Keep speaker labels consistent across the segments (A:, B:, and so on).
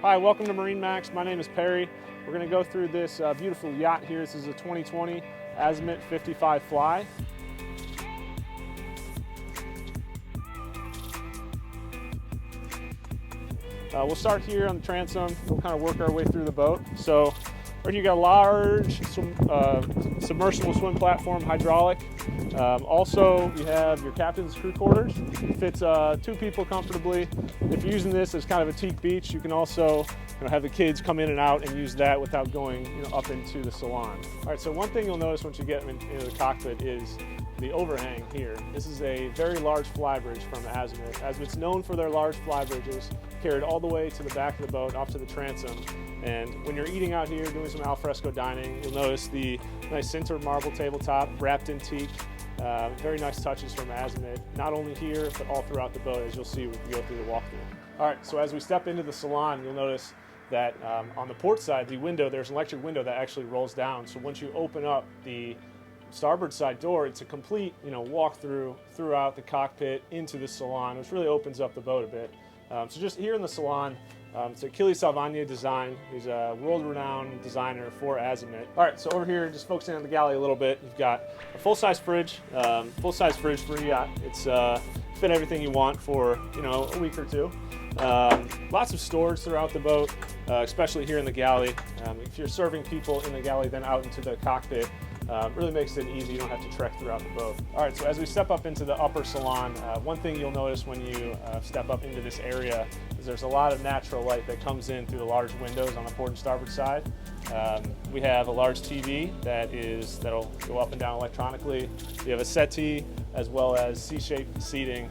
A: Hi, welcome to MarineMax. My name is Perry. We're going to go through this beautiful yacht here. This is a 2020 Azimut 55 Fly. We'll start here on the transom. We'll kind of work our way through the boat. So right here you got a large submersible swim platform, hydraulic. Also, you have your captain's crew quarters. It fits 2 people comfortably. If you're using this as kind of a teak beach, you can also have the kids come in and out and use that without going up into the salon. All right, so one thing you'll notice once you get into the cockpit is the overhang here. This is a very large flybridge from Azimut. Azimut's known for their large flybridges, carried all the way to the back of the boat, off to the transom. And when you're eating out here, doing some alfresco dining, you'll notice the nice sintered marble tabletop wrapped in teak. Very nice touches from Azimut, not only here, but all throughout the boat, as you'll see when you go through the walkthrough. All right, so as we step into the salon, you'll notice that on the port side, the window, there's an electric window that actually rolls down. So once you open up the starboard side door, it's a complete walkthrough throughout the cockpit into the salon, which really opens up the boat a bit. So just here in the salon, it's Achille Salvagna design. He's a world-renowned designer for Azimut. All right, so over here, just focusing on the galley a little bit, you've got a full-size fridge for a yacht. It's fit everything you want for a week or two. Lots of storage throughout the boat, especially here in the galley. If you're serving people in the galley, then out into the cockpit, really makes it easy. You don't have to trek throughout the boat. All right, so as we step up into the upper salon, one thing you'll notice when you step up into this area is there's a lot of natural light that comes in through the large windows on the port and starboard side. We have a large TV that'll go up and down electronically. We have a settee as well as C-shaped seating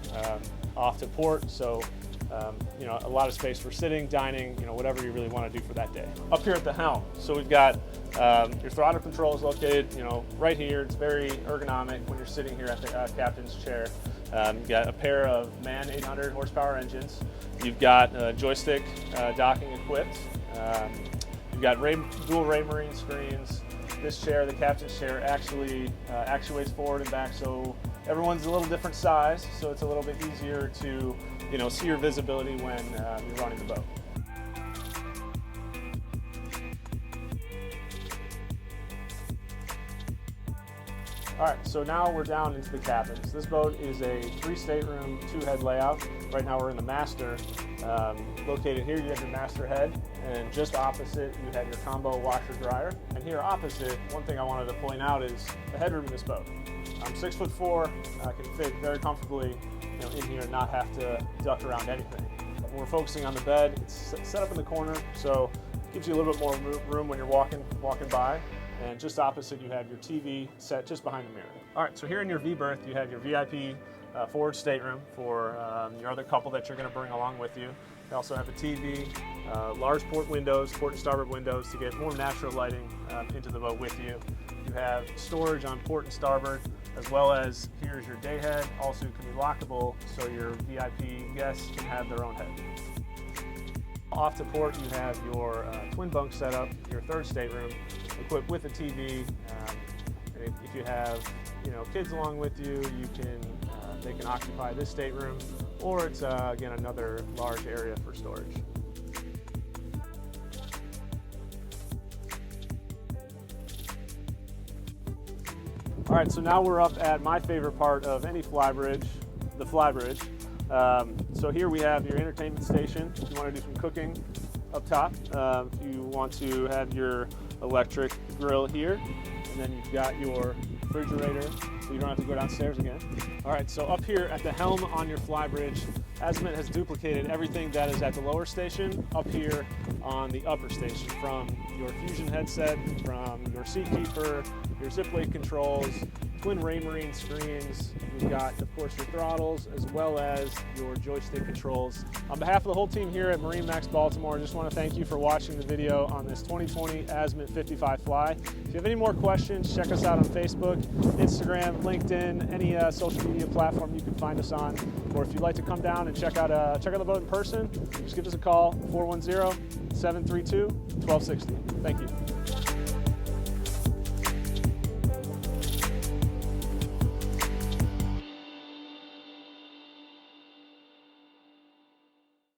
A: off to port. So a lot of space for sitting, dining, whatever you really want to do for that day. Up here at the helm, so we've got your throttle control is located, right here. It's very ergonomic when you're sitting here at the captain's chair. You've got a pair of MAN 800 horsepower engines. You've got joystick docking equipped. You've got dual Raymarine screens. This chair, the captain's chair, actually actuates forward and back, so everyone's a little different size, so it's a little bit easier to see your visibility when you're running the boat. All right, so now we're down into the cabins. This boat is a 3-stateroom, 2-head layout. Right now we're in the master. Located here, you have your master head, and just opposite, you have your combo washer dryer. And here opposite, one thing I wanted to point out is the headroom in this boat. I'm 6'4", I can fit very comfortably in here and not have to duck around anything. When we're focusing on the bed, it's set up in the corner, so it gives you a little bit more room when you're walking by. And just opposite, you have your TV set just behind the mirror. All right, so here in your V berth, you have your VIP forward stateroom for your other couple that you're going to bring along with you. You also have a TV, large port windows, port and starboard windows to get more natural lighting into the boat with you. You have storage on port and starboard, as well as here's your day head. Also can be lockable, so your VIP guests can have their own head. Off to port, you have your twin bunk setup, your 3rd stateroom, equipped with a TV. If you have kids along with you, they can occupy this stateroom, or it's again another large area for storage. All right, so now we're up at my favorite part of any flybridge, the flybridge. So here we have your entertainment station. If you want to do some cooking up top, if you want to have your electric grill here, and then you've got your refrigerator, so you don't have to go downstairs again. All right, so up here at the helm on your flybridge, Azimut has duplicated everything that is at the lower station up here on the upper station, from your Fusion headset, from your seat keeper, your zip weight controls, twin Raymarine screens. We've got, of course, your throttles as well as your joystick controls. On behalf of the whole team here at MarineMax Baltimore, I just want to thank you for watching the video on this 2020 Azimut 55 Fly. If you have any more questions, check us out on Facebook, Instagram, LinkedIn, any social media platform you can find us on. Or if you'd like to come down and check out the boat in person, just give us a call, 410-732-1260. Thank you.